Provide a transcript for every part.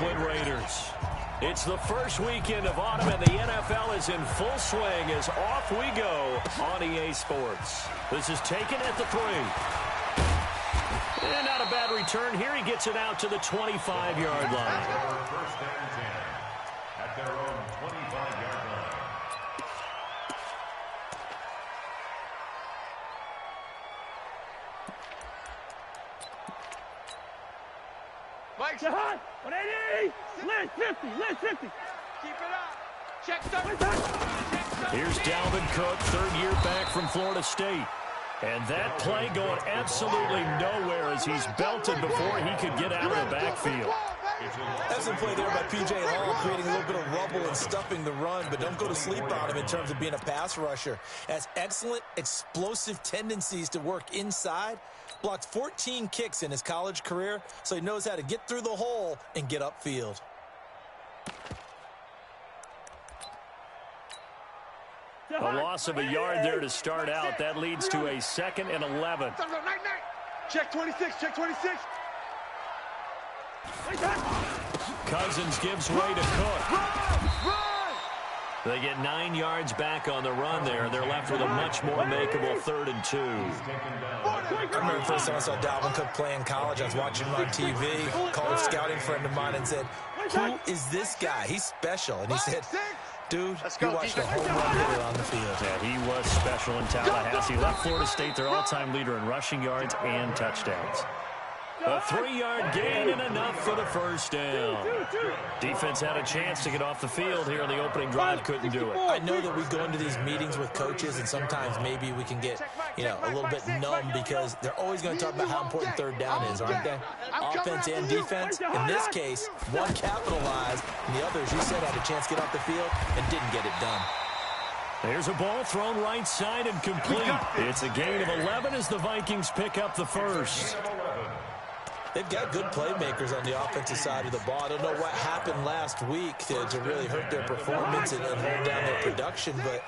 Oakland Raiders. It's the first weekend of autumn, and the NFL is in full swing as off we go on EA Sports. This is taken at the 3. And not a bad return here. He gets it out to the 25-yard line. First and 10 at their own 25-yard line. Mike's hot. 180. List 50. List 50. Keep it up. Check something. Here's Dalvin Cook, third-year back from Florida State. And that play going absolutely nowhere as he's belted before he could get out of the backfield. That's a play there by P.J. Hall, creating a little bit of rubble and stuffing the run, but don't go to sleep on him in terms of being a pass rusher. Has excellent explosive tendencies to work inside. Blocked 14 kicks in his college career, so he knows how to get through the hole and get upfield. A loss of a yard there to start out. That leads to a 2nd and 11. Check 26. Check 26. Cousins gives way to Cook. They get 9 yards back on the run there. They're left with a much more makeable 3rd and 2. I remember the first time I saw Dalvin Cook play in college. I was watching him on TV. Called a scouting friend of mine and said, "Who is this guy? He's special." And he said, "Dude, you watched a home run hitter on the field." Yeah, he was special in Tallahassee. Left Florida State their all-time leader in rushing yards and touchdowns. A 3-yard gain and enough for the first down. Defense had a chance to get off the field here on the opening drive, couldn't do it. I know that we go into these meetings with coaches, and sometimes maybe we can get, a little bit numb because they're always going to talk about how important 3rd down is, aren't they? Offense and defense. In this case, one capitalized, and the others, you said, had a chance to get off the field and didn't get it done. There's a ball thrown right side and complete. It's a gain of 11 as the Vikings pick up the first. They've got good playmakers on the offensive side of the ball. I don't know what happened last week to really hurt their performance and hold down their production, but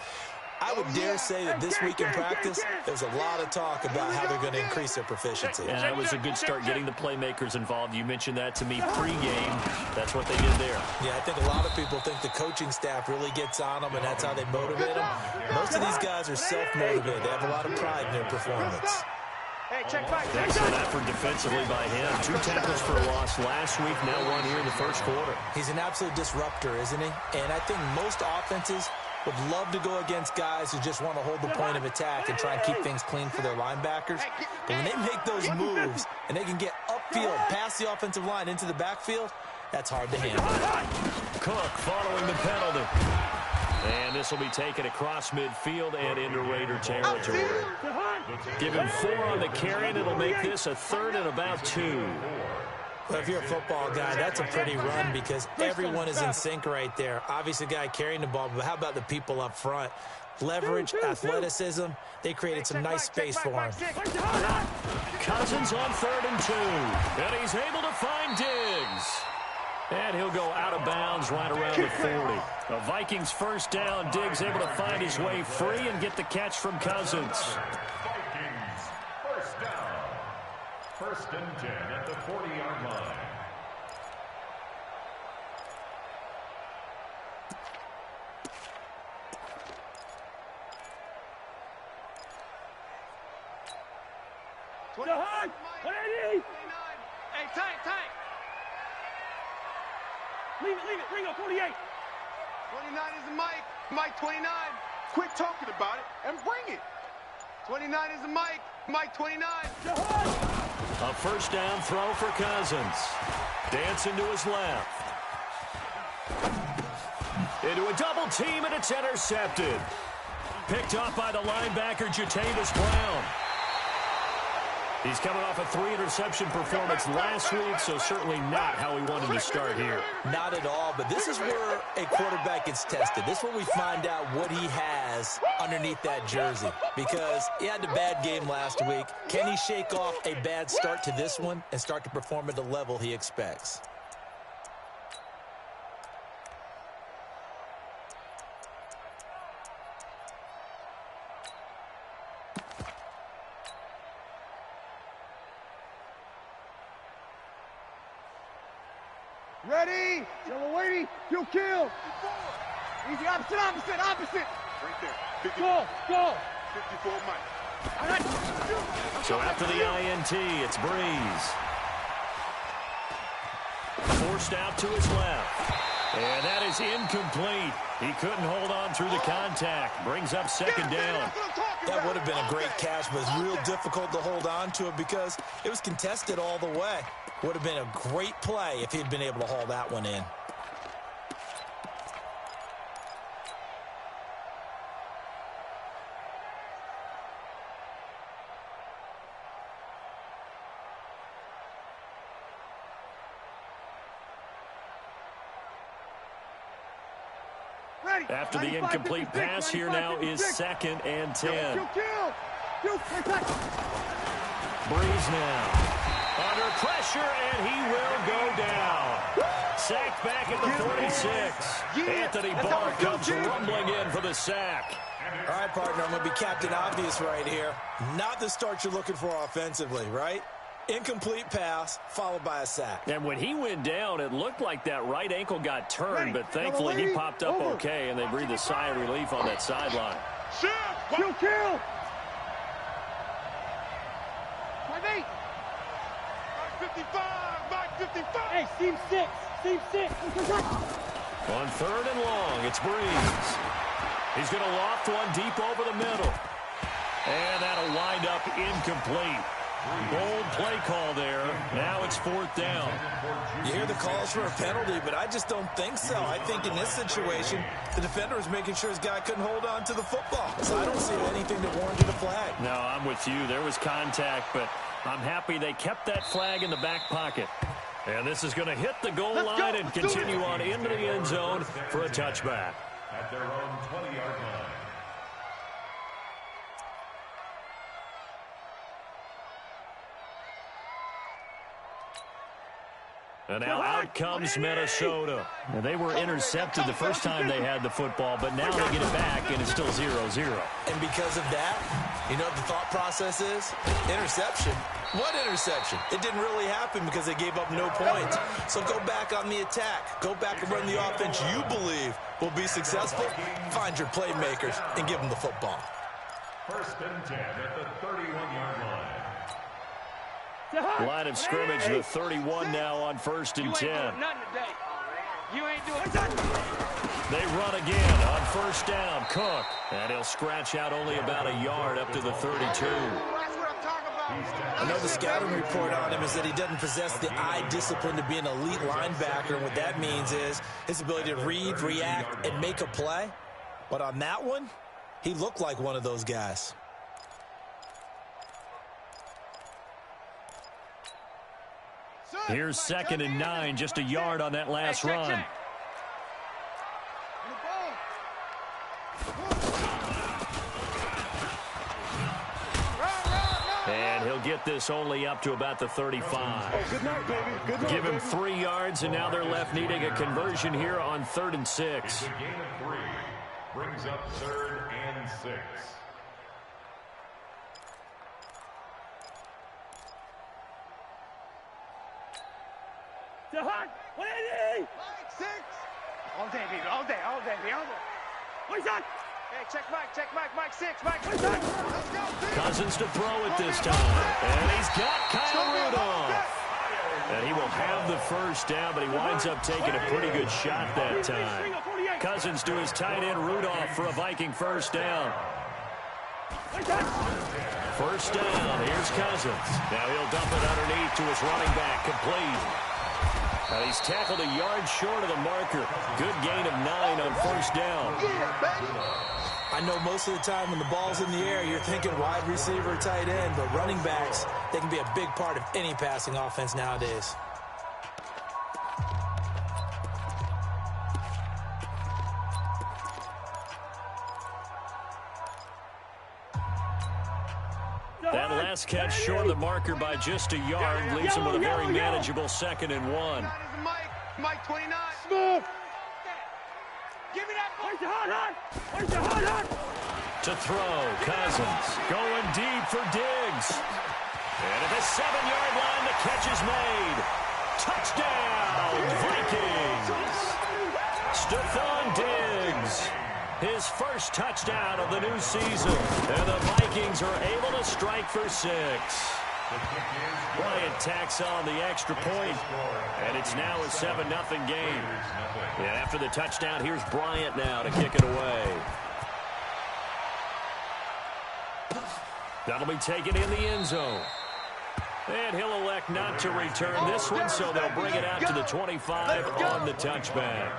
I would dare say that this week in practice, there's a lot of talk about how they're going to increase their proficiency. And that was a good start getting the playmakers involved. You mentioned that to me pregame. That's what they did there. Yeah, I think a lot of people think the coaching staff really gets on them, and that's how they motivate them. Most of these guys are self-motivated. They have a lot of pride in their performance. Excellent effort defensively by him. 2 tackles for a loss last week, now 1 here in the first quarter. He's an absolute disruptor, isn't he? And I think most offenses would love to go against guys who just want to hold the point of attack and try and keep things clean for their linebackers. But when they make those moves and they can get upfield, past the offensive line into the backfield, that's hard to handle. Cook following the penalty. And this will be taken across midfield and into Raider territory. Give him 4 on the carry, and it'll make this a 3rd and about 2. Well, if you're a football guy, that's a pretty run because everyone is in sync right there. Obviously, the guy carrying the ball, but how about the people up front? Leverage, athleticism, they created some nice space for him. Cousins on 3rd and 2, and he's able to find Diggs. And he'll go out of bounds right around the 40. The Vikings first down. Diggs able to find his way free and get the catch from Cousins. Vikings first down. 1st and 10 at the 40-yard line. Hard. 180. Hey, tight. Leave it. Bring up 48. 29 is the Mike. Mike 29. Quit talking about it and bring it. 29 is the Mike. Mike 29. A first down throw for Cousins. Dancing to his left. Into a double team, and it's intercepted. Picked off by the linebacker, Jatavis Brown. He's coming off a 3-interception performance last week, so certainly not how he wanted to start here. Not at all, but this is where a quarterback gets tested. This is where we find out what he has underneath that jersey, because he had a bad game last week. Can he shake off a bad start to this one and start to perform at the level he expects? Ready? Yellow lady, you kill. Easy, opposite. Right there. 54. Go. 54, Mike. So after the INT, it's Breeze. Forced out to his left. And that is incomplete. He couldn't hold on through the contact. Brings up second down. That would have been a great catch, but it's real difficult to hold on to it because it was contested all the way. Would have been a great play if he'd been able to haul that one in. After the incomplete pass, here now is 2nd and 10. Breeze now under pressure, and he will go down. Sacked back at the 46. Anthony Barr comes rumbling in for the sack. All right, partner, I'm going to be Captain Obvious right here. Not the start you're looking for offensively, right? Incomplete pass, followed by a sack. And when he went down, it looked like that right ankle got turned, but thankfully he popped up okay, and they breathed a sigh of relief on that sideline. Kill! Mike 8! Mike 55! Mike 55! Hey, seam 6! On 3rd and long, it's Breeze. He's going to loft one deep over the middle. And that'll wind up incomplete. Bold play call there. Now it's 4th down. You hear the calls for a penalty, but I just don't think so. I think in this situation, the defender was making sure his guy couldn't hold on to the football. So I don't see anything that warranted a flag. No, I'm with you. There was contact, but I'm happy they kept that flag in the back pocket. And this is going to hit the goal line and continue on into the end zone for a touchback. At their own 20-yard line. And now out comes Minnesota. And they were intercepted the first time they had the football, but now they get it back, and it's still 0-0. And because of that, you know what the thought process is? Interception. What interception? It didn't really happen because they gave up no points. So go back on the attack. Go back and run the offense you believe will be successful. Find your playmakers and give them the football. 1st and 10 at the 31-yard line. Line of scrimmage, the 31 now on 1st and 10. You ain't doing nothing. They run again on 1st down. Cook. And he'll scratch out only about a yard up to the 32. That's what I'm talking about. I know the scouting report on him is that he doesn't possess the eye discipline to be an elite linebacker. And what that means is his ability to read, react, and make a play. But on that one, he looked like one of those guys. Here's 2nd and 9, just a yard on that last run. And he'll get this only up to about the 35. Good night, baby. Good night, Give him 3 yards, and now they're left needing a conversion here on 3rd and 6. It's a gain of 3. Brings up 3rd and 6. Hot. 180. 6. All day, baby. All day. What is that? Hey, check Mike 6. Mike. What is that? Let's go. Cousins to throw it this time. And he's got Kyle Rudolph. And he will have the 1st down, but he winds up taking a pretty good shot that time. Cousins to his tight end Rudolph for a Viking 1st down. 1st down. Here's Cousins. Now he'll dump it underneath to his running back. Complete. He's tackled a yard short of the marker. Good gain of 9 on 1st down. I know most of the time when the ball's in the air, you're thinking wide receiver, tight end, but running backs, they can be a big part of any passing offense nowadays. That last catch short of the marker by just a yard leaves him with a very manageable 2nd and 1. Mike 29. Smooth. Give me that. Where's the hot? To throw, Cousins going deep for Diggs. And at the 7-yard line, the catch is made. Touchdown, Vikings! Stephon Diggs, his first touchdown of the new season. And the Vikings are able to strike for 6. Bryant tacks on the extra point, and it's now a 7-0 game. And after the touchdown, here's Bryant now to kick it away. That'll be taken in the end zone. And he'll elect not to return this one, so they'll bring it out to the 25 on the touchback.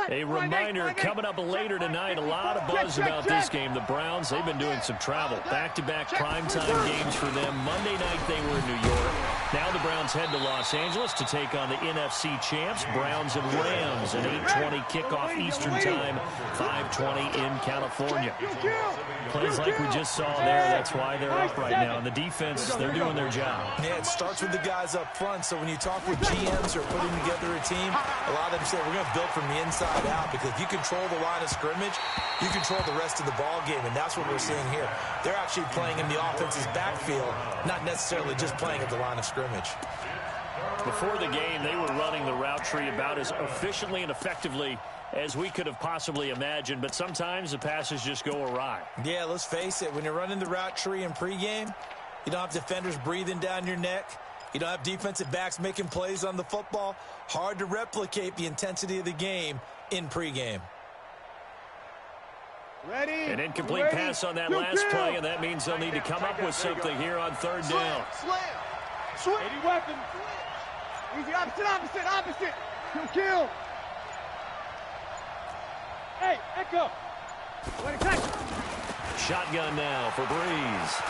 A reminder, coming up later tonight, a lot of buzz about this game. The Browns, they've been doing some travel. Back-to-back primetime games for them. Monday night they were in New York. Now the Browns head to Los Angeles to take on the NFC champs, Browns and Rams. An 8:20 kickoff Eastern time, 5:20 in California. Plays like we just saw there, that's why they're up right now. And the defense, they're doing their job. Yeah, it starts with the guys up front. So when you talk with GMs or putting together a team, a lot of them say we're going to build from the inside out, because if you control the line of scrimmage, you control the rest of the ball game, and that's what we're seeing here. They're actually playing in the offense's backfield, not necessarily just playing at the line of scrimmage. Before the game, they were running the route tree about as efficiently and effectively as we could have possibly imagined, but sometimes the passes just go awry. Yeah, let's face it, when you're running the route tree in pregame, you don't have defenders breathing down your neck. You don't have defensive backs making plays on the football. Hard to replicate the intensity of the game in pregame. Ready? An incomplete pass on that last play, and that means they'll need to come up with something here on 3rd down. Slam. Switch. 80 weapon. Easy, opposite. Kill. Hey, echo. Shotgun now for Breeze.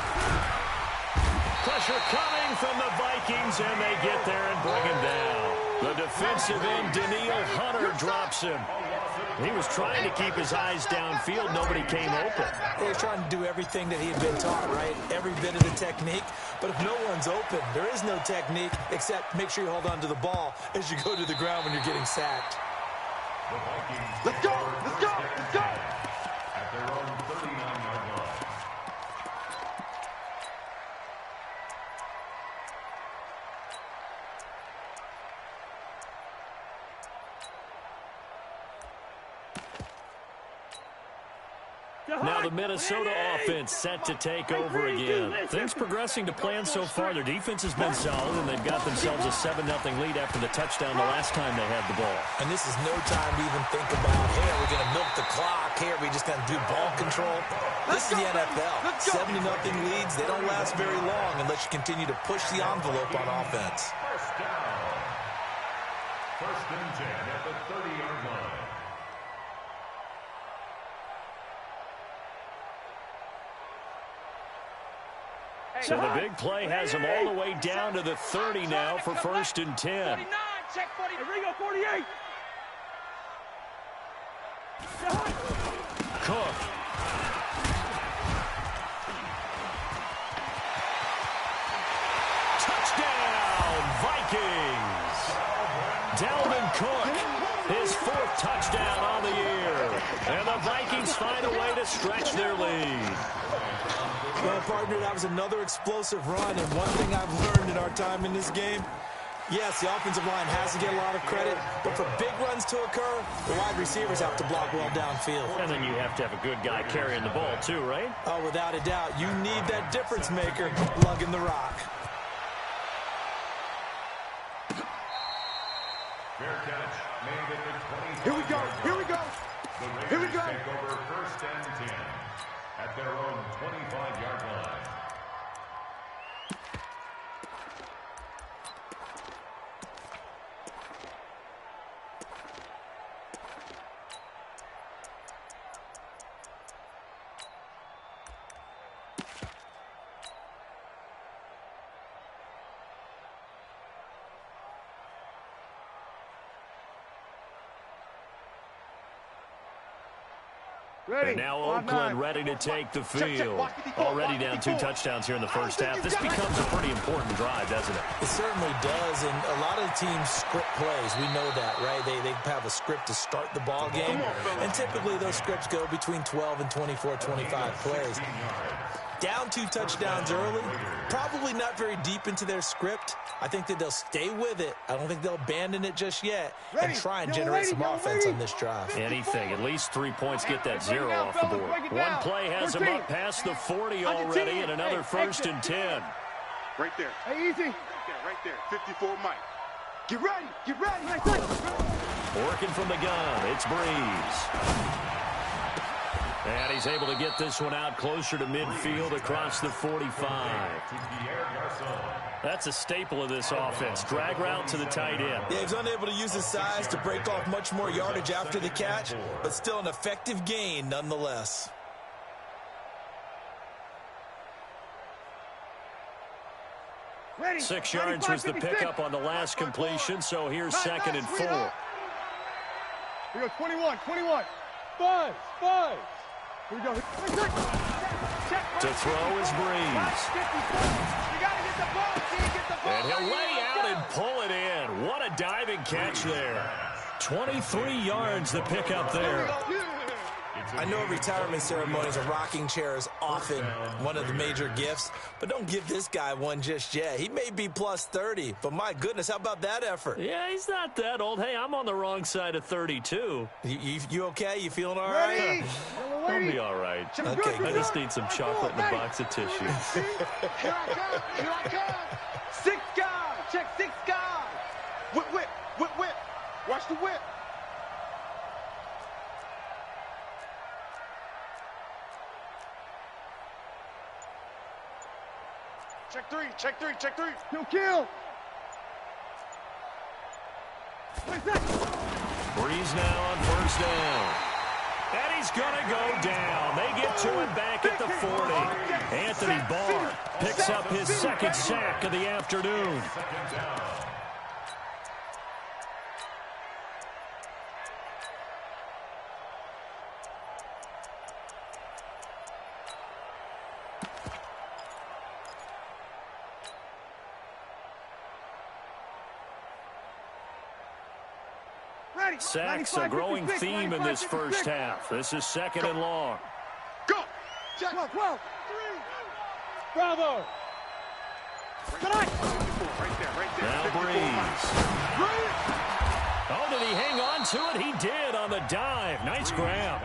Pressure coming from the Vikings, and they get there and bring him down. The defensive end, Daniil Hunter, drops him. He was trying to keep his eyes downfield. Nobody came open. He was trying to do everything that he had been taught, right? Every bit of the technique. But if no one's open, there is no technique except make sure you hold on to the ball as you go to the ground when you're getting sacked. Let's go. At their own 39-yard line. Now the Minnesota offense set to take over again. Things progressing to plan so far. Their defense has been solid, and they've got themselves a 7-0 lead after the touchdown the last time they had the ball. And this is no time to even think about, hey, are we going to milk the clock? Hey, are we just going to do ball control? This is the NFL. 70-0 leads, they don't last very long unless you continue to push the envelope on offense. First down. 1st and 10 at the 30-yard line. So the big play has them all the way down to the 30 now for 1st and 10. 49, check 40. Ringo, 48. Cook. Touchdown, Vikings. Dalvin Cook, his 4th touchdown on the year. And the Vikings find a way to stretch their lead. Well, partner, that was another explosive run, and one thing I've learned in our time in this game, yes, the offensive line has to get a lot of credit, but for big runs to occur, the wide receivers have to block well downfield. And then you have to have a good guy carrying the ball too, right? Oh, without a doubt. You need that difference maker lugging the rock. Fair catch made at the 20. Here we go. The Raiders take over 1st and 10 at their own 25-yard line. Ready. And now Oakland ready to take the field. Already down 2 touchdowns here in the first half. This becomes a pretty important drive, doesn't it? It certainly does, and a lot of the teams script plays. We know that, right? They have a script to start the ball game, and typically those scripts go between 12 and 24, 25 plays. Down 2 touchdowns early, probably not very deep into their script. I think that they'll stay with it. I don't think they'll abandon it just yet and try and generate some offense on this drive. Anything. At least 3 points get that 0 off the board. One play has them up past the 40 already, and another 1st and 10. Right there. Hey, easy. Right there. 54 Mike. Get ready. Get ready. Working from the gun. It's Breeze. And he's able to get this one out closer to midfield across the 45. That's a staple of this offense. Drag route to the tight end. Yeah, he's unable to use his size to break off much more yardage after the catch, but still an effective gain nonetheless. Ready. 6 yards was the pickup on the last completion, so here's 2nd and 4. We go 21. 5. Here we go. To throw is Breeze. And he'll lay out and pull it in. What a diving catch there. 23 yards the pickup there. I know retirement ceremonies, a rocking chair is often one of the major gifts, but don't give this guy one just yet. He may be plus 30, but my goodness, how about that effort? Yeah, he's not that old. Hey, I'm on the wrong side of 32. You okay? You feeling all right? I'll be all right. Okay, I just need some chocolate and a box of tissue. Here I come. 6 guys. Check 6 guys. Whip. Watch the whip. Check 3. Kill. Breeze now on 1st down. And he's going to go down. They get to him back at the 40. Anthony Barr picks up his 2nd sack of the afternoon. Sacks, a growing theme in this first half. This is 2nd and long. Go. 12. 3. Bravo. Right there. Now Breeze. Oh, did he hang on to it? He did on the dive. Nice grab.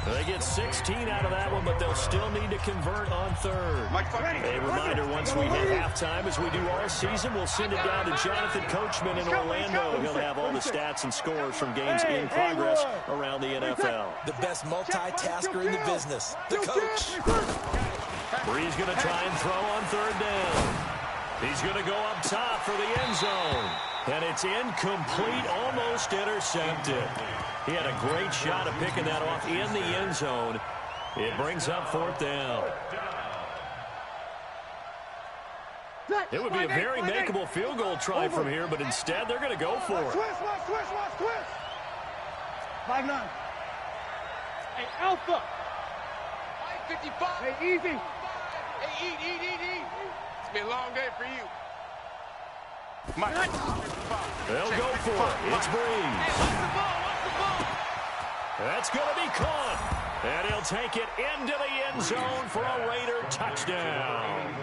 They get 16 out of that one, but they'll still need to convert on 3rd. A reminder, once we hit halftime, as we do all season, we'll send it down to Jonathan Coachman in Orlando. He'll have all the stats and scores from games in progress around the NFL. The best multitasker in the business, the coach. Breeze going to try and throw on 3rd down. He's going to go up top for the end zone. And it's incomplete, almost intercepted. He had a great shot at picking that off in the end zone. It brings up 4th down. It would be a very makeable field goal try from here, but instead they're going to go for it. Twist. 5-9. Hey, Alpha. 55. Hey, easy. Hey, eat. It's been a long day for you. Mike. They'll go for it. It's Breeze. Watch the ball. That's going to be caught. And he'll take it into the end zone for a Raider touchdown.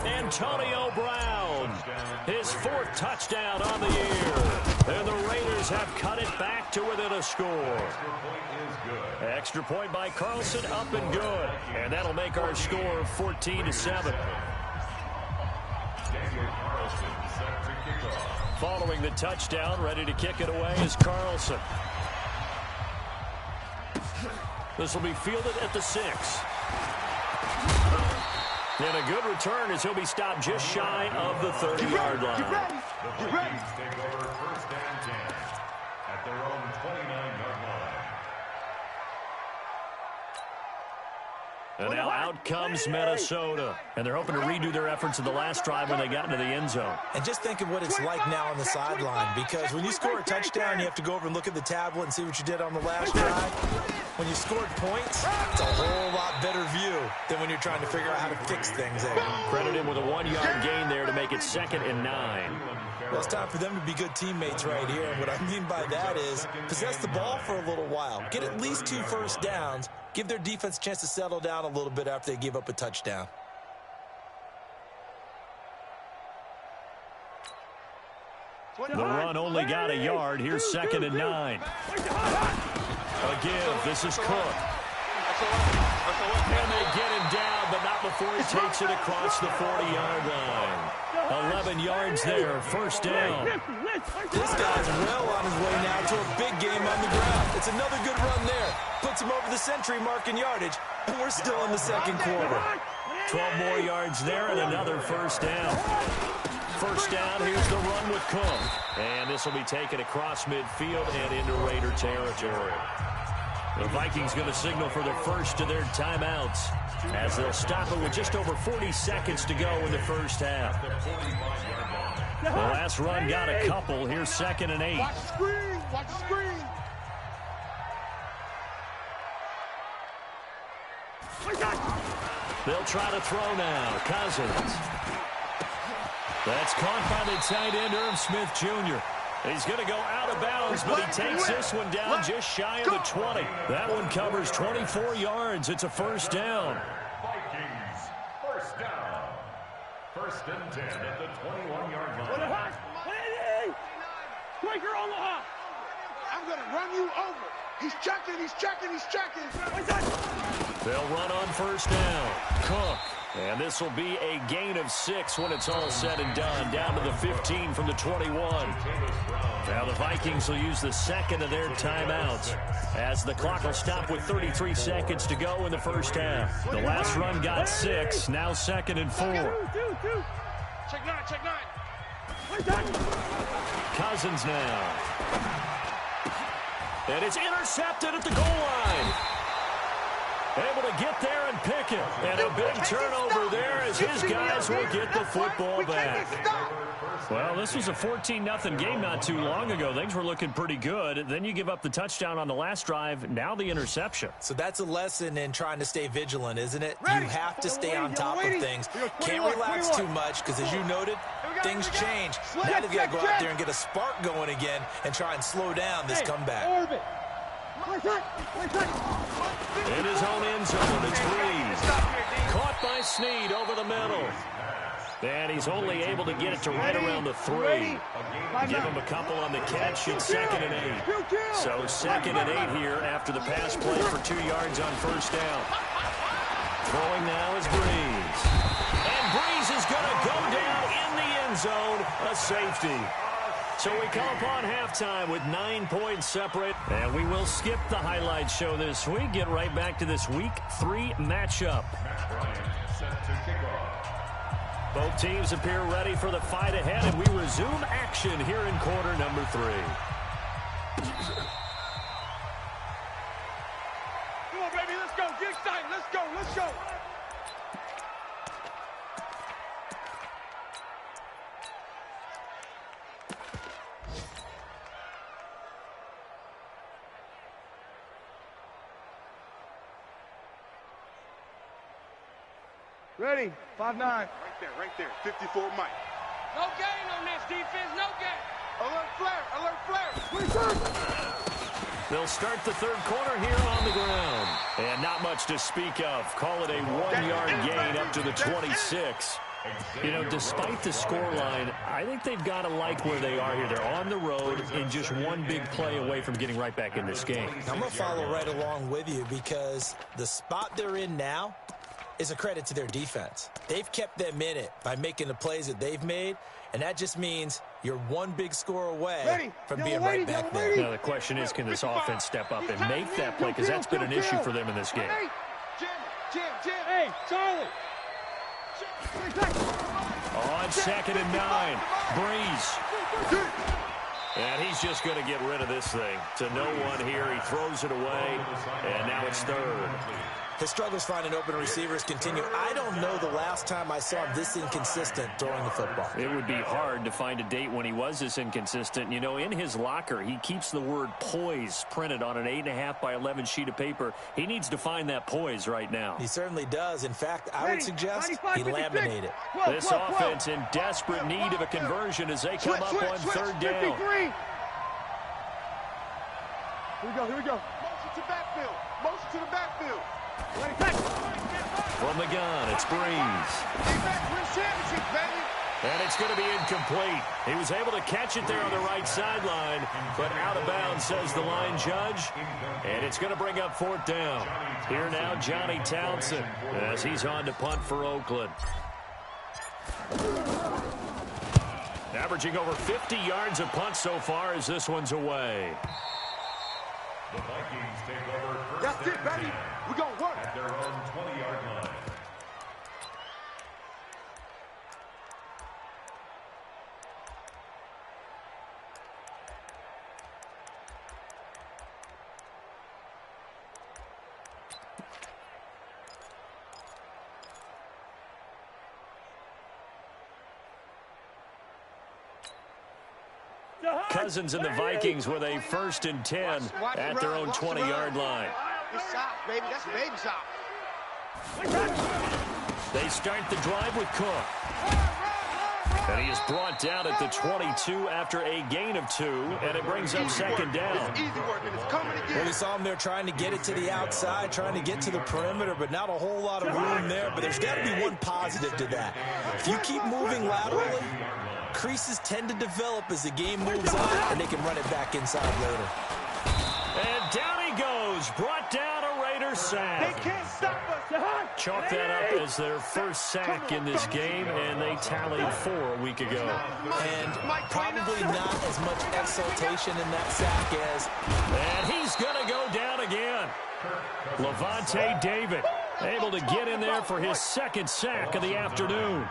Antonio Brown, his 4th touchdown on the year. And the Raiders have cut it back to within a score. Extra point by Carlson, up and good. And that'll make our score 14-7. Following the touchdown, ready to kick it away is Carlson. This will be fielded at the 6. And a good return as he'll be stopped just shy of the 30-yard line. Get ready. Take over 1st and 10 at their own 29-yard line. And now out comes Minnesota. And they're hoping to redo their efforts in the last drive when they got into the end zone. And just think of what it's like now on the sideline, because when you score a touchdown, you have to go over and look at the tablet and see what you did on the last drive. when you scored points, it's a whole lot better view than when you're trying to figure out how to fix things there. Credit him with a 1-yard gain there to make it 2nd and 9. Well, it's time for them to be good teammates right here. And what I mean by that is possess the ball for a little while. Get at least 2 first downs. Give their defense a chance to settle down a little bit after they give up a touchdown. The run only got a yard. Here's 2nd and 9. A give. This is Cook. And they get him down, but not before he takes it across the 40-yard line. 11 yards there. First down. This guy's well on his way now to a big game on the ground. It's another good run there. Puts him over the century mark in yardage, and we're still in the second quarter. 12 more yards there and another first down. First down, here's the run with Cook. And this will be taken across midfield and into Raider territory. The Vikings going to signal for the first of their timeouts as they'll stop it with just over 40 seconds to go in the first half. The last run got a couple. Here's 2nd and 8. Watch the screen. Watch the screen. They'll try to throw now. Cousins. That's caught by the tight end, Irv Smith Jr. He's going to go out of bounds, but he takes this one down just shy of the 20. That one covers 24 yards. It's a first down. Vikings, first down. 1st and 10 at the 21-yard line. I'm going to run you over. He's checking, he's checking, he's checking. They'll run on first down. Cook. And this will be a gain of 6 when it's all said and done. Down to the 15 from the 21. Now the Vikings will use the 2nd of their timeouts as the clock will stop with 33 seconds to go in the first half. The last run got 6. Now 2nd and 4. Check 9, check 9. Cousins now. And it's intercepted at the goal line. Able to get there and pick it. And a big turnover there as his guys will get the football back. Well, this was a 14-0 game not too long ago. Things were looking pretty good. Then you give up the touchdown on the last drive. Now the interception. So that's a lesson in trying to stay vigilant, isn't it? You have to stay on top of things. Can't relax too much because, as you noted, things change. Now they've got to go out there and get a spark going again and try and slow down this comeback. In his own end zone, it's Breeze. Caught by Snead over the middle. And he's only able to get it to right around the 3. Give him a couple on the catch. It's 2nd and 8. So 2nd and 8 here after the pass play for 2 yards on first down. Throwing now is Breeze. And Breeze is going to go down in the end zone. A safety. So we come upon halftime with 9 points separate. And we will skip the highlight show this week. Get right back to this Week 3 matchup. Both teams appear ready for the fight ahead, and we resume action here in quarter number 3. Come on, baby, let's go. Get excited. Let's go, let's go. Ready, 5-9. Right there, 54 Mike. No gain on this defense, no gain. Alert flare. They'll start the third quarter here on the ground. And not much to speak of. Call it a 1-yard gain up to the 26. You know, despite the scoreline, I think they've got to like where they are here. They're on the road and just one big play away from getting right back in this game. I'm going to follow right along with you because the spot they're in now is a credit to their defense. They've kept them in it by making the plays that they've made, and that just means you're one big score away from being right back there. Now the question is, can this offense step up and make that play? Because that's been an issue for them in this game. Jim, hey, Charlie. On 2nd and 9, Breeze. And he's just going to get rid of this thing. To no one here. He throws it away, and now it's 3rd. His struggles finding open receivers continue. I don't know the last time I saw him this inconsistent throwing the football. It would be hard to find a date when he was this inconsistent. You know, in his locker, he keeps the word poise printed on an 8.5 by 11 sheet of paper. He needs to find that poise right now. He certainly does. In fact, I would suggest he laminate it. This offense in desperate need of a conversion as they come up on third down. Here we go. Motion to backfield. Motion to the backfield. From the gun, it's Breeze. And it's going to be incomplete. He was able to catch it there on the right sideline, but out of bounds, says the line judge. And it's going to bring up fourth down. Here now, Johnny Townsend, as he's on to punt for Oakland. Averaging over 50 yards a punt so far as this one's away. The Vikings take over first. That's it, baby. We're going to work. At their own 20-yard line. Cousins and the Vikings with a 1st and 10 at their own 20-yard line. It's soft, baby. That's baby soft. They start the drive with Cook. And he is brought down at the 22 after a gain of 2, and it brings up second down. It's easy work, and it's coming again. Well, we saw him there trying to get it to the outside, trying to get to the perimeter, but not a whole lot of room there. But there's got to be one positive to that. If you keep moving laterally, creases tend to develop as the game moves on, and they can run it back inside later. And down he goes, brought down a Raider sack. They can't stop us. Chalk that up as their first sack in this game, and they tallied 4 a week ago. And probably not as much exultation in that sack as... And he's going to go down again. Levante David able to get in there for his 2nd sack of the afternoon.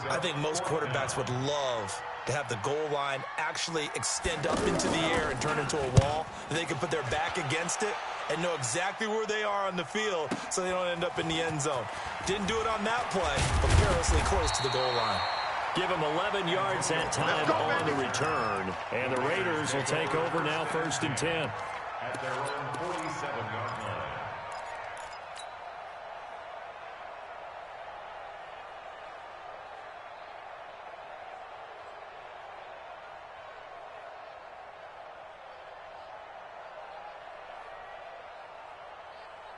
I think most quarterbacks would love to have the goal line actually extend up into the air and turn into a wall. They can put their back against it and know exactly where they are on the field so they don't end up in the end zone. Didn't do it on that play, but perilously close to the goal line. Give him 11 yards that time on the return. And the Raiders will take over now 1st and 10. At their own 47-yard line.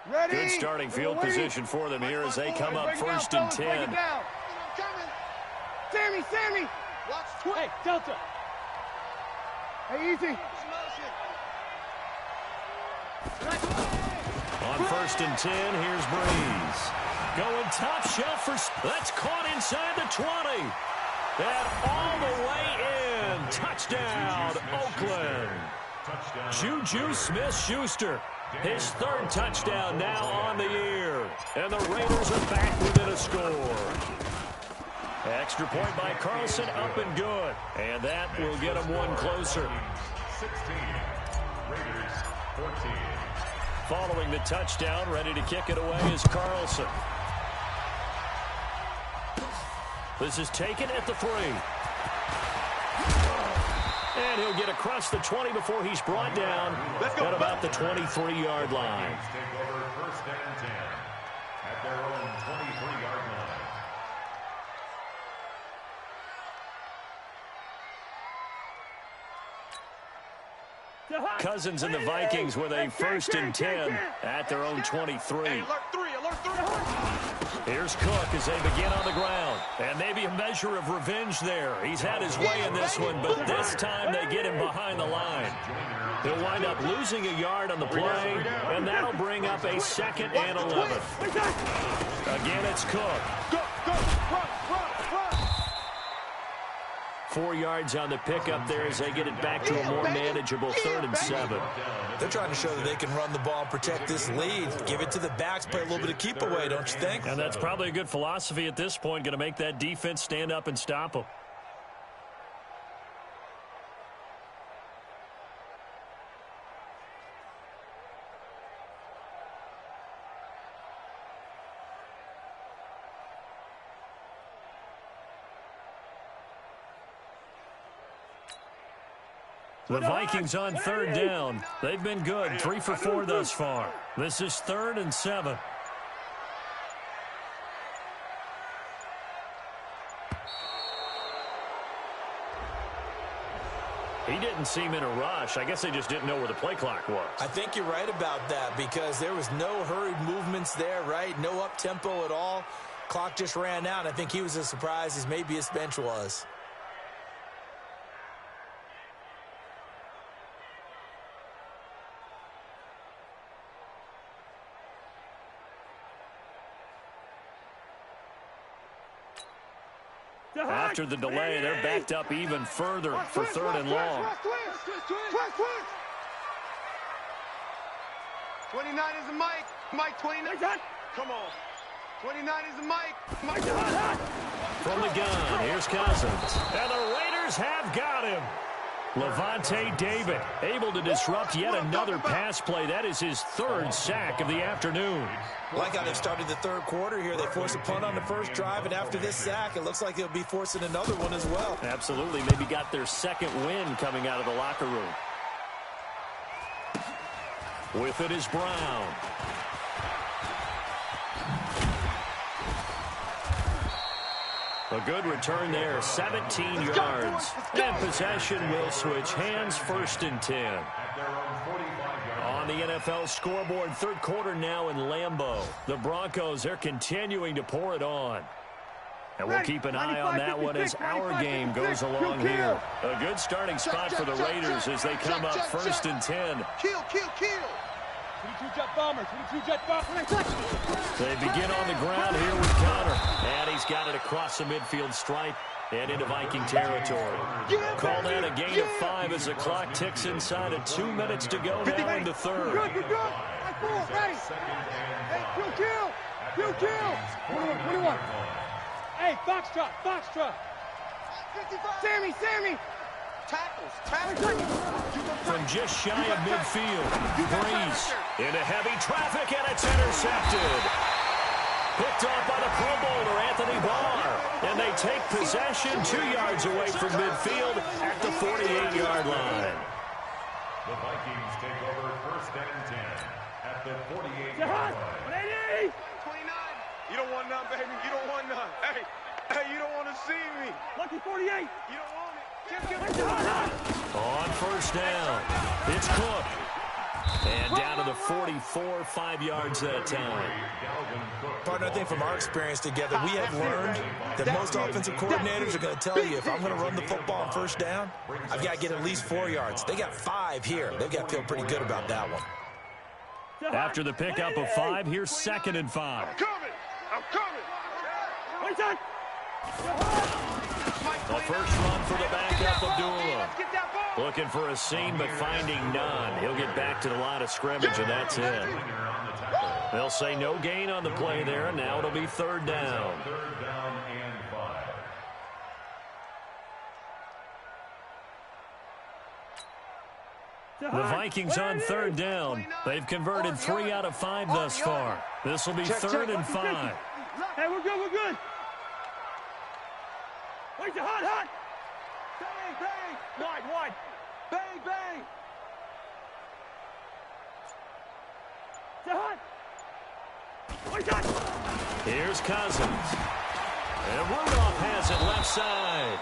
Ready? Good starting field position for them here as they come up 1st and 10. Sammy! Watch twist. Hey, Delta. Hey, easy. On 1st and 10, here's Breeze. Going top shelf for... That's caught inside the 20. And all the way in. Touchdown, Oakland. Juju Smith-Schuster. His 3rd touchdown now on the year. And the Raiders are back within a score. Extra point by Carlson, up and good. And that will get them one closer. 16. Raiders 14. Following the touchdown, ready to kick it away is Carlson. This is taken at the 3. And he'll get across the 20 before he's brought down at about the 23-yard line. Take over 1st and 10 at their own 23-yard line. Cousins and the Vikings with a 1st and 10 at their own 23. Hey, alert 3. Here's Cook as they begin on the ground. And maybe a measure of revenge there. He's had his way in this one, but this time they get him behind the line. He'll wind up losing a yard on the play, and that'll bring up a 2nd and 11. Again, it's Cook. Go, run. 4 yards on the pickup there as they get it back to a more manageable 3rd and 7. They're trying to show that they can run the ball and protect this lead. Give it to the backs, play a little bit of keep away, don't you think? And that's probably a good philosophy at this point, going to make that defense stand up and stop them. The Vikings on third down. They've been good, 3 for 4 thus far. This is 3rd and 7. He didn't seem in a rush. I guess they just didn't know where the play clock was. I think you're right about that because there was no hurried movements there, right? No up-tempo at all. Clock just ran out. I think he was as surprised as maybe his bench was. After the delay, they're backed up even further for 3rd and long. 29 is the Mike. Mike 29. Come on. 29 is the Mike. Mike. From the gun, here's Cousins. And the Raiders have got him. Levante David able to disrupt yet another pass play. That is his 3rd sack of the afternoon. Like how they've started the 3rd quarter here. They force a punt on the first drive, and after this sack, it looks like they'll be forcing another one as well. Absolutely. Maybe got their 2nd win coming out of the locker room. With it is Brown. A good return there, 17 yards. And possession will switch hands, 1st and 10. On the NFL scoreboard, 3rd quarter now in Lambeau. The Broncos, they're continuing to pour it on. And we'll keep an eye on that one as our game goes along here. A good starting spot for the Raiders as they come up 1st and 10. Kill. 22-jet bomber. They begin on the ground here with Connor. And he's got it across the midfield stripe and into Viking territory. Call that a gain of 5 as the clock ticks inside of 2 minutes to go now in the 3rd. Good. Ready. Hey, kill. 21. Hey, Foxtrot. Sammy. Tackles. From just shy of midfield, Breeze into heavy traffic, and it's intercepted. Picked off by the Pro Bowler, Anthony Barr. And they take possession 2 yards away from midfield at the 48-yard line. The Vikings take over 1st and 10 at the 48-yard line. 29. You don't want none, baby. You don't want none. Hey, you don't want to see me. Lucky 48. You don't want it. On 1st down, it's Cook. And down to the 44, 5 yards that time. Partner, I think from our experience together, we have learned that most offensive coordinators are going to tell you, if I'm going to run the football on 1st down, I've got to get at least 4 yards. They got 5 here. They've got to feel pretty good about that one. After the pickup of 5, here's 2nd and 5. I'm coming. The first run for the backup, Abdullah. Looking for a seam, but finding none. He'll get back to the line of scrimmage, and that's it. They'll say no gain on the play there, and now it'll be 3rd down. 3rd down and 5. The Vikings on 3rd down. They've converted 3 out of 5 thus far. This will be 3rd and 5. Hey, we're good. Wait, hot. Bang. Wide. Bang. Hot. Here's Cousins. And Rudolph has it left side.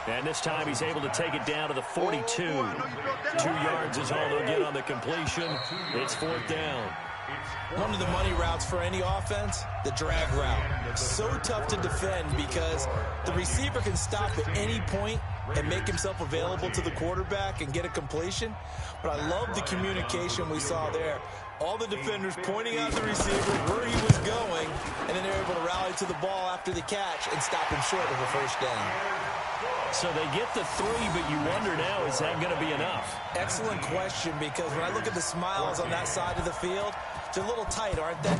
And this time he's able to take it down to the 42. 2 yards is all they'll get on the completion. It's 4th down. One of the money routes for any offense, the drag route. So tough to defend because the receiver can stop at any point and make himself available to the quarterback and get a completion. But I love the communication we saw there. All the defenders pointing out the receiver where he was going, and then they're able to rally to the ball after the catch and stop him short of a 1st down. So they get the 3, but you wonder now, is that going to be enough? Excellent question, because when I look at the smiles on that side of the field, they're a little tight, aren't they?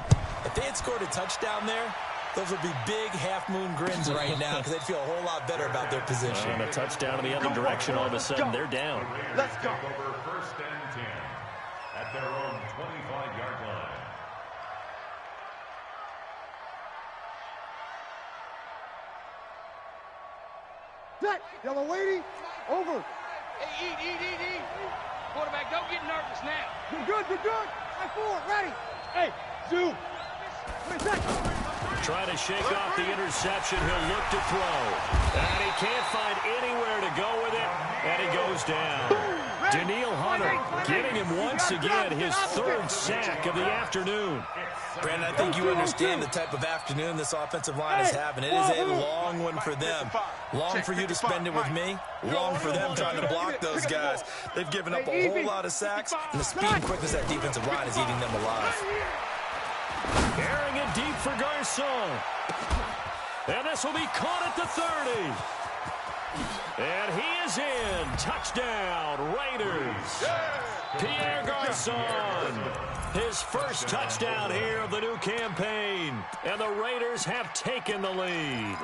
If they had scored a touchdown there, those would be big half-moon grins right now because they'd feel a whole lot better about their position. And a touchdown in the other direction, all of a sudden, they're down. Let's go. Over 1st and 10 at their own 25-yard line. Set. Yellow lady. Over. Hey, eat. Quarterback, don't get nervous now. You're good. High forward, ready. Hey, zoom. Trying to shake off the interception. He'll look to throw. And he can't find anywhere to go with it. And he goes down. Daniil Hunter getting him once again his third sack of the afternoon. Brandon, I think you understand the type of afternoon this offensive line is having. It is a long one for them. Long for you to spend it with me. Long for them trying to block those guys. They've given up a whole lot of sacks, and the speed and quickness of that defensive line is eating them alive. Airing it deep for Garcon. And this will be caught at the 30. And he is in. Touchdown, Raiders. Pierre Garcon. His first touchdown here of the new campaign. And the Raiders have taken the lead.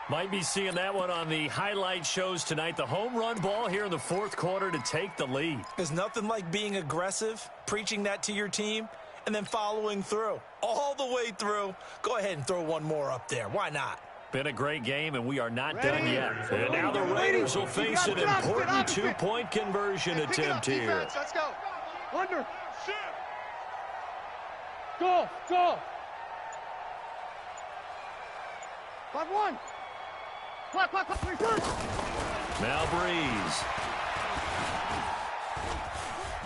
Might be seeing that one on the highlight shows tonight. The home run ball here in the fourth quarter to take the lead. There's nothing like being aggressive, preaching that to your team, and then following through. All the way through. Go ahead and throw one more up there. Why not? Been a great game, and we are not done yet. And now the Raiders will face an important two-point conversion attempt here. Let's go. Under. Go. 5-1. Clock. Now Breeze.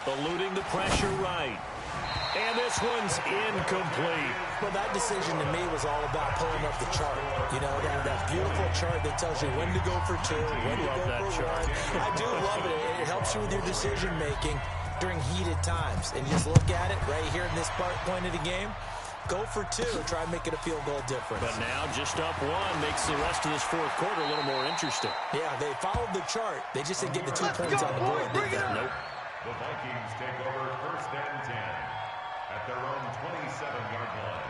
Eluding the pressure right. And this one's incomplete. Well, that decision to me was all about pulling up the chart. You know, that beautiful chart that tells you when to go for two, when to go for one. I do love it. It helps you with your decision-making during heated times. And you just look at it right here in this point of the game. Go for two and try and make it a field goal difference. But now just up one makes the rest of this fourth quarter a little more interesting. Yeah, they followed the chart. They just didn't get the 2 points on the board. Nope. The Vikings take over first and 10 at their own 27-yard line.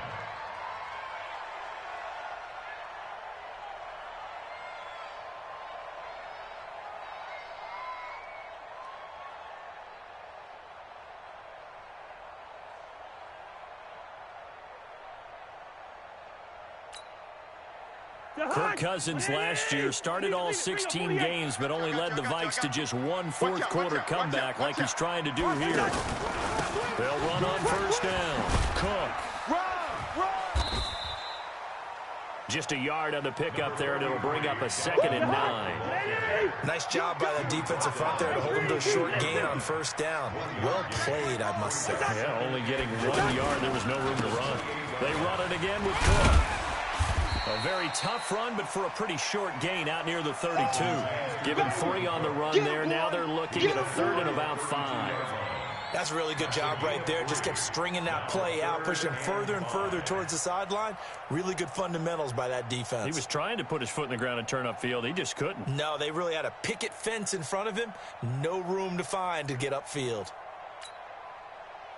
Kirk Cousins last year started all 16 games, but only led the Vikes to just one fourth-quarter comeback like he's trying to do here. They'll run on first down. Cook. Just a yard on the pickup there, and it'll bring up a 2nd and 9. Nice job by that defensive front there to hold him to a short gain on first down. Well played, I must say. Yeah, only getting 1 yard. There was no room to run. They run it again with Cook. A very tough run, but for a pretty short gain out near the 32. Given 3 on the run there. Now they're looking at a 3rd and about 5. That's a really good job right there. Just kept stringing that play out, pushing him further and further towards the sideline. Really good fundamentals by that defense. He was trying to put his foot in the ground and turn upfield. He just couldn't. No, they really had a picket fence in front of him. No room to find to get upfield.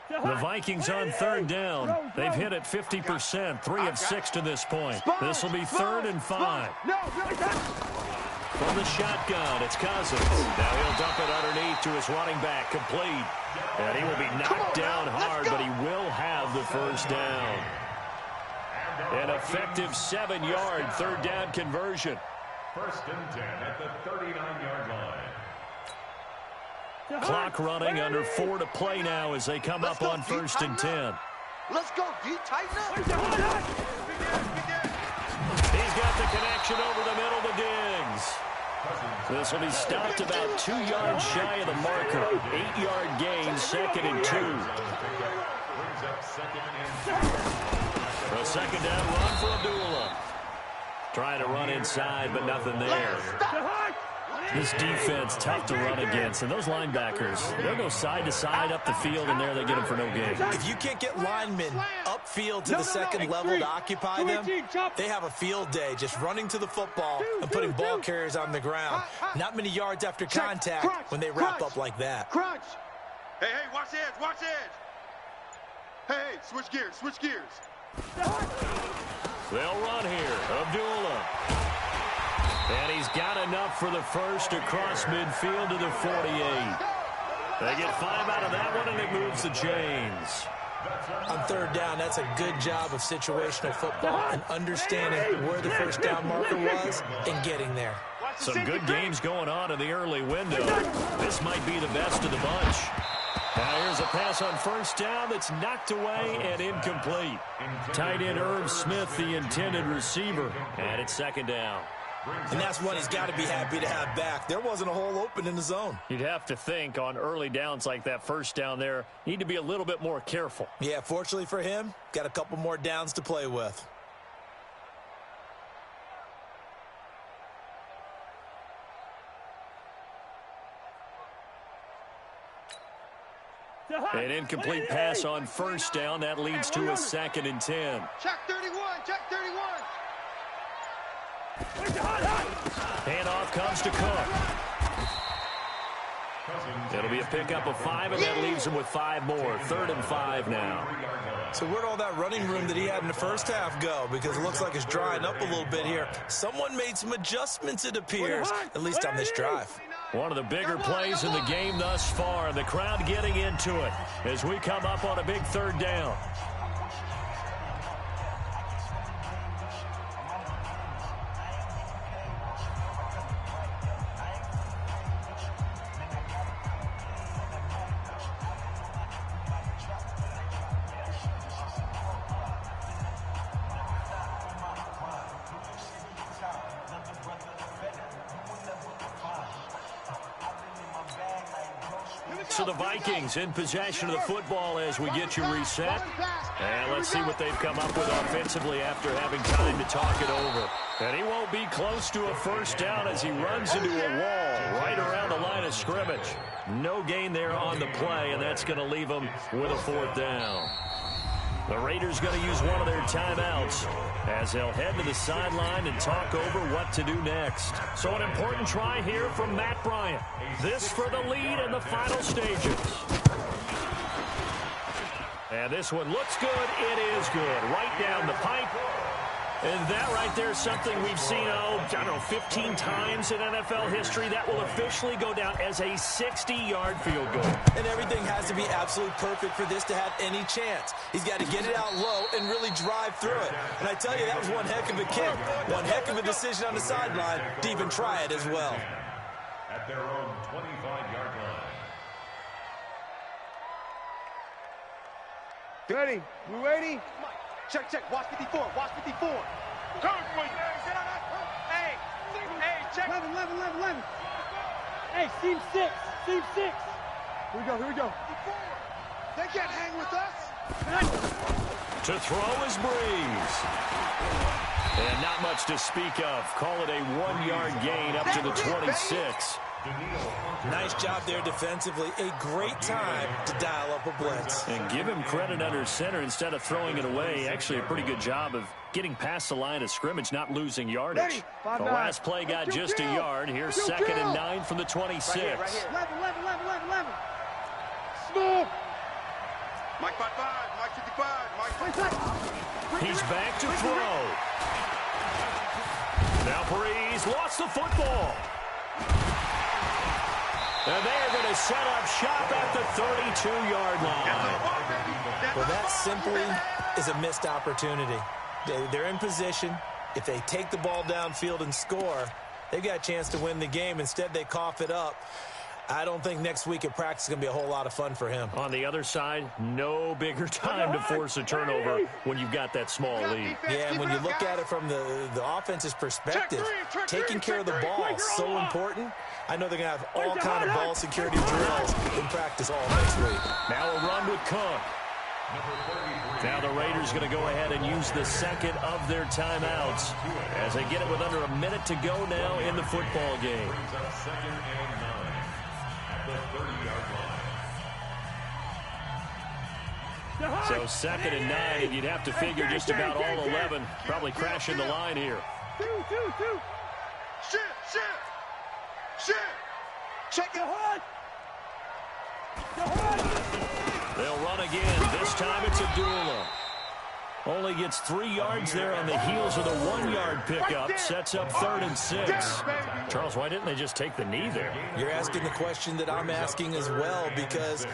The Vikings on 3rd down. They've hit it 50%, 3 of 6 to this point. This will be 3rd and 5. From the shotgun, it's Cousins. Now he'll dump it underneath to his running back, complete. And he will be knocked down hard, but he will have the first down. An effective 7-yard 3rd down conversion. First and 10 at the 39-yard line. Clock running, under 4 to play now as they come up on 1st and 10. Let's go, D. Tighten up. He's got the connection over the middle to Diggs. This will be stopped about 2 yards shy of the marker. 8-yard gain, 2nd and 2. A 2nd down run for Abdullah. Trying to run inside, but nothing there. This defense, tough to run against. And those linebackers, they'll go side to side up the field, and there they get them for no gain. If you can't get linemen upfield to the second level to occupy them, they have a field day just running to the football and putting ball carriers on the ground. Not many yards after contact when they wrap up like that. Crunch. Hey, watch the edge, watch the edge. Hey, switch gears. They'll run here. Abdullah. And he's got enough for the first across midfield to the 48. They get 5 out of that one, and it moves the chains. On third down, that's a good job of situational football and understanding where the first down marker was and getting there. Some good games going on in the early window. This might be the best of the bunch. Now here's a pass on first down that's knocked away and incomplete. Tight end Irv Smith, the intended receiver. And it's second down. And that's one he's got to be happy to have back. There wasn't a hole open in the zone. You'd have to think on early downs like that first down there, need to be a little bit more careful. Yeah, fortunately for him, got a couple more downs to play with. An incomplete pass on first down. That leads to a 2nd and 10. Check 31, check 31. Handoff comes to Cook. It'll be a pickup of 5, and that leaves him with 5 more. 3rd and 5 now. So where'd all that running room that he had in the first half go? Because it looks like it's drying up a little bit here. Someone made some adjustments, it appears, at least on this drive. One of the bigger plays in the game thus far. The crowd getting into it as we come up on a big 3rd down. So the Vikings in possession of the football as we get you reset. And let's see what they've come up with offensively after having time to talk it over. And he won't be close to a first down as he runs into a wall right around the line of scrimmage. No gain there on the play, and that's going to leave him with a 4th down. The Raiders going to use one of their timeouts as they'll head to the sideline and talk over what to do next. So an important try here from Matt Bryant. This for the lead in the final stages. And this one looks good. It is good. Right down the pipe. And that right there is something we've seen, I don't know, 15 times in NFL history. That will officially go down as a 60-yard field goal. And everything has to be absolutely perfect for this to have any chance. He's got to get it out low and really drive through it. And I tell you, that was one heck of a kick. One heck of a decision on the sideline to even try it as well. At their own 25-yard line. Ready? We ready? Check, check. Watch 54. Watch 54. Come with you. Hey, check. 11. Hey, seam 6. Seam 6. Here we go. They can't hang with us. To throw is Breeze. And not much to speak of. Call it a 1-yard gain up to the 26. Nice job there defensively. A great time to dial up a blitz. And give him credit under center instead of throwing it away. Actually, a pretty good job of getting past the line of scrimmage, not losing yardage. The last play got just a yard. Here's 2nd and 9 from the 26. Right here. 11. Small. Mike 55. Mike 55. Mike 55. He's back to throw. Now Breeze lost the football. And they're going to set up shop at the 32-yard line. Well, that simply is a missed opportunity. They're in position. If they take the ball downfield and score, they've got a chance to win the game. Instead, they cough it up. I don't think next week at practice is going to be a whole lot of fun for him. On the other side, no bigger time to force a turnover when you've got that small lead. Yeah, and when you look at it from the offense's perspective, taking care of the ball is so important. I know they're going to have all kind of ball security drills in practice all next week. Now a run with Cook. Now the Raiders going to go ahead and use the second of their timeouts as they get it with under a minute to go now in the football game. So 2nd and 9, and you'd have to figure just about all 11 probably crashing the line here. Two. Shit. Check it hard. They'll run again. This time it's Abdullah. Only gets 3 yards there on the heels of the 1-yard pickup. Sets up 3rd and 6. Charles, why didn't they just take the knee there? You're asking the question that I'm asking as well, because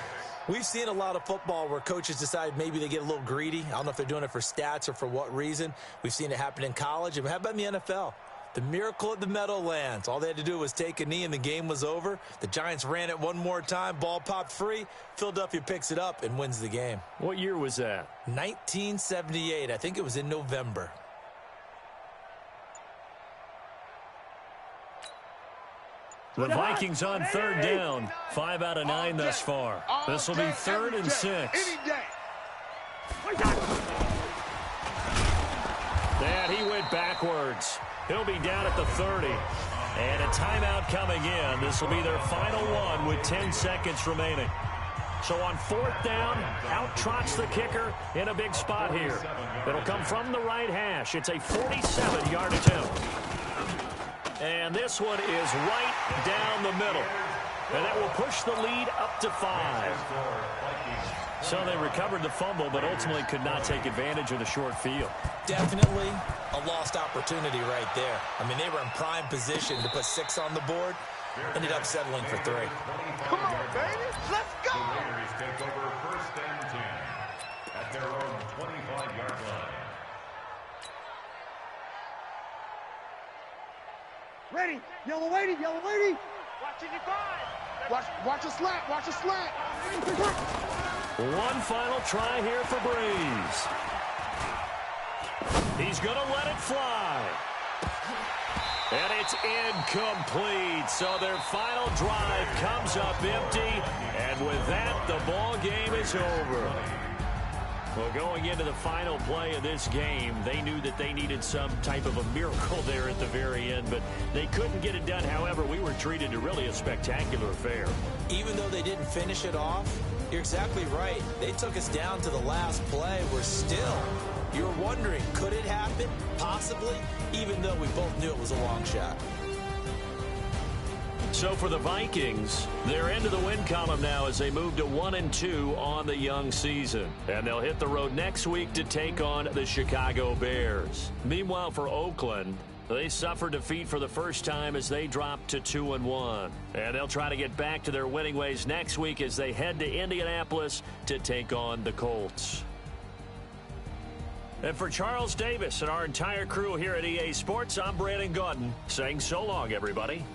We've seen a lot of football where coaches decide maybe they get a little greedy. I don't know if they're doing it for stats or for what reason. We've seen it happen in college. And how about in the NFL? The miracle at the Meadowlands. All they had to do was take a knee and the game was over. The Giants ran it one more time. Ball popped free. Philadelphia picks it up and wins the game. What year was that? 1978. I think it was in November. The Vikings on third down. 5 out of 9 thus far. This will be 3rd and 6. And he went backwards. He'll be down at the 30. And a timeout coming in. This will be their final one with 10 seconds remaining. So on 4th down, out trots the kicker in a big spot here. It'll come from the right hash. It's a 47-yard attempt. And this one is right down the middle. And that will push the lead up to 5. So they recovered the fumble, but ultimately could not take advantage of the short field. Definitely a lost opportunity right there. I mean, they were in prime position to put 6 on the board. Ended up settling for 3. Come on, baby. Let's go. The Raiders take over 1st and 10 at their own 25-yard line. Ready. Yellow lady. Yellow lady. Watch 85. Watch a slant. Watch a slant. One final try here for Breeze. He's going to let it fly. And it's incomplete. So their final drive comes up empty. And with that, the ball game is over. Well, going into the final play of this game, they knew that they needed some type of a miracle there at the very end, but they couldn't get it done. However, we were treated to really a spectacular affair. Even though they didn't finish it off, you're exactly right. They took us down to the last play. We're still, you're wondering, could it happen? Possibly, even though we both knew it was a long shot. So for the Vikings, they're into the win column now as they move to 1-2 on the young season. And they'll hit the road next week to take on the Chicago Bears. Meanwhile, for Oakland, they suffered defeat for the first time as they dropped to 2-1. And they'll try to get back to their winning ways next week as they head to Indianapolis to take on the Colts. And for Charles Davis and our entire crew here at EA Sports, I'm Brandon Gaudin saying so long, everybody.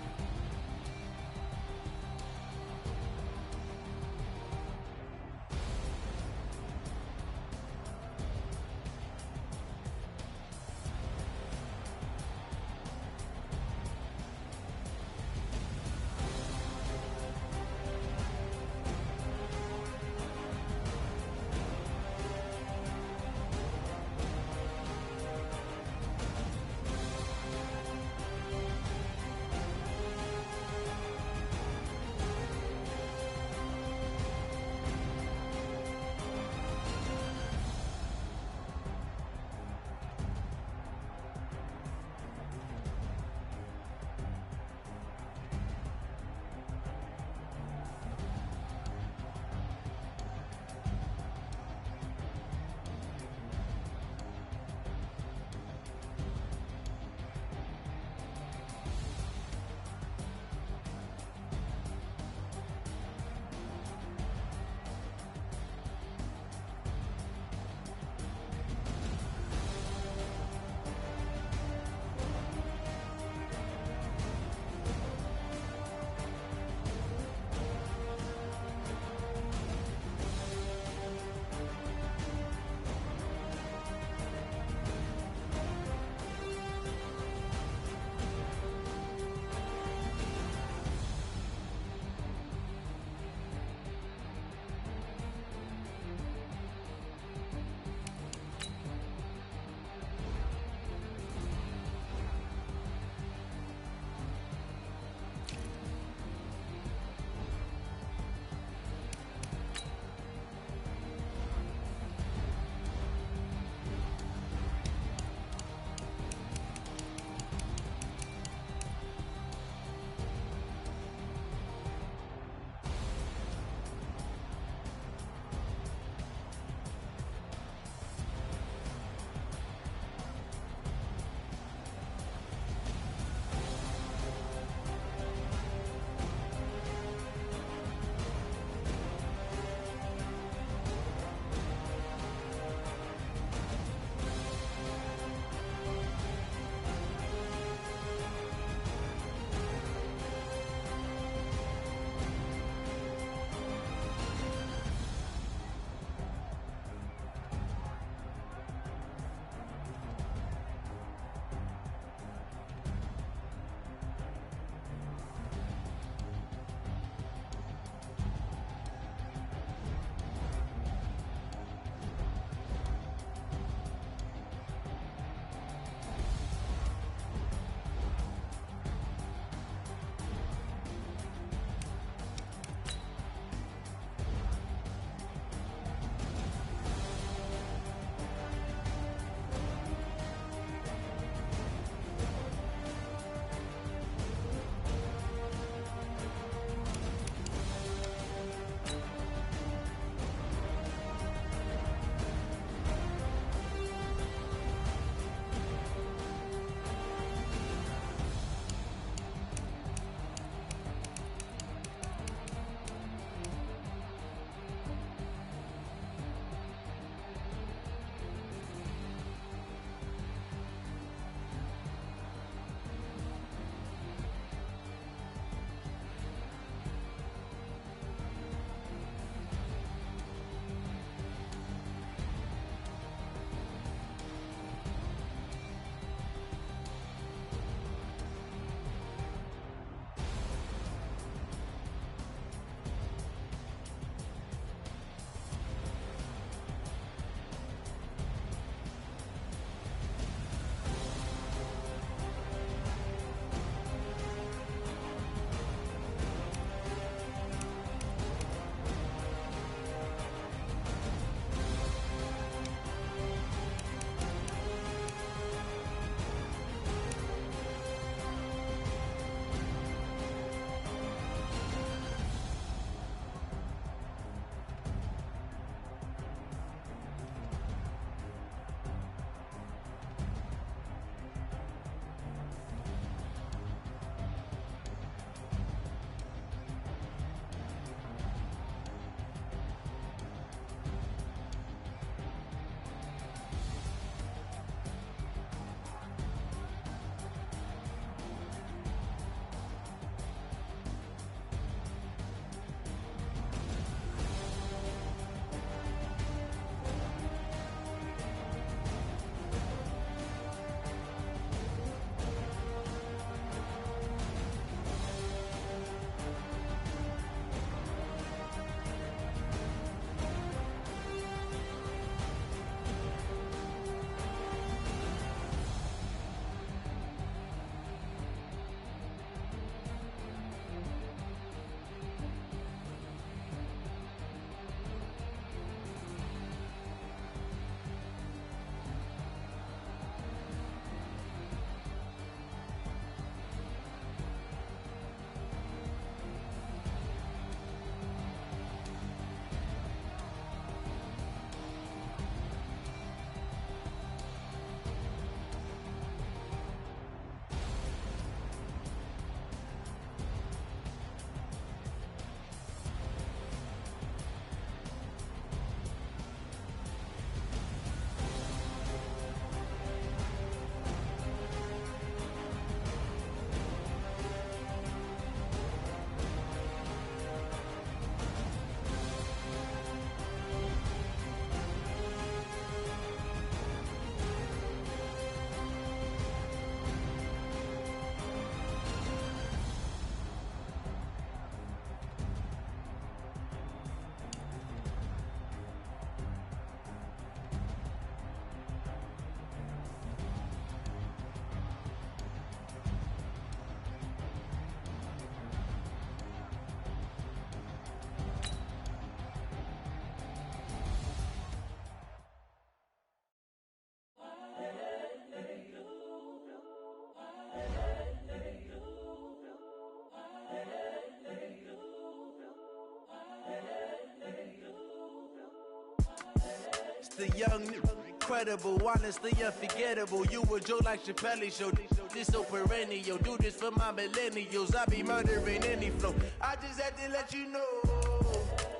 The young, incredible, honestly unforgettable. You a Joe like Chappelle show. This so perennial. Do this for my millennials. I be murdering any flow. I just had to let you know.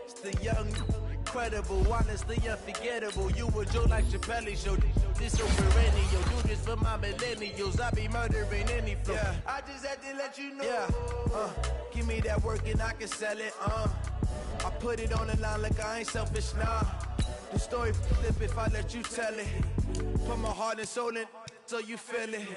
It's the young, incredible, honestly unforgettable. You a Joe like Chappelle show. This so perennial. Do this for my millennials. I be murdering any flow. Yeah. I just had to let you know. Yeah. Give me that work and I can sell it. I put it on the line like I ain't selfish, nah. The story flip if I let you tell it. Put my heart and soul in so you feel it.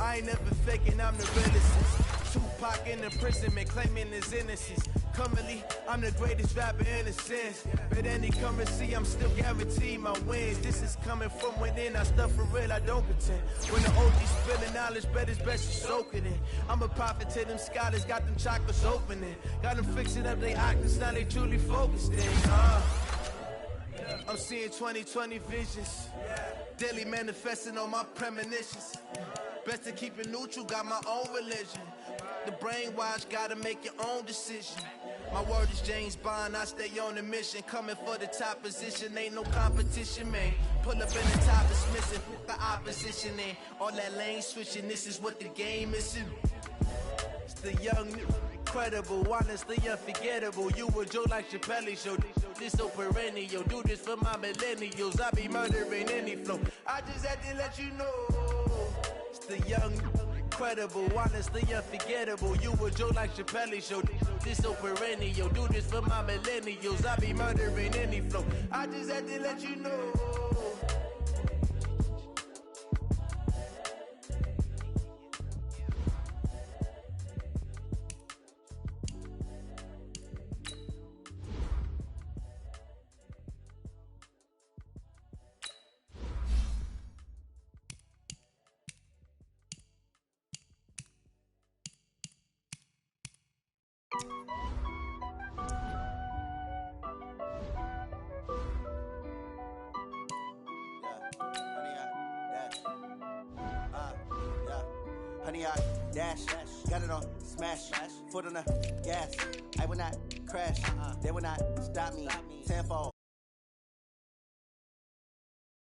I ain't never faking, I'm the realest. Tupac in imprisonment, claiming his innocence. Currently, I'm the greatest rapper in a sense. But any currency, I'm still guaranteed my wins. This is coming from within, I stuff for real, I don't pretend. When the OG's spilling knowledge, bet it's best you soak it in. I'm a prophet to them scholars, got them chakras opening. Got them fixing up they octaves, now they truly focused in. I'm seeing 2020 visions. Daily manifesting on my premonitions. Best to keep it neutral, got my own religion. The brainwash, gotta make your own decision. My word is James Bond, I stay on a mission. Coming for the top position, ain't no competition, man. Pull up in the top, it's missing, put the opposition in. All that lane switching, this is what the game is in. It's the young, incredible, honestly unforgettable. You a Joe like Chappelle show. This so perennial. Do this for my millennials. I be murdering any flow. I just had to let you know. It's the young, incredible, honestly unforgettable. You a Joe like Chappelle show. This so perennial. Do this for my millennials. I be murdering any flow. I just had to let you know. Honey, I dash, got it on smash, foot on the gas. I will not crash, they will not stop me. Tenfold,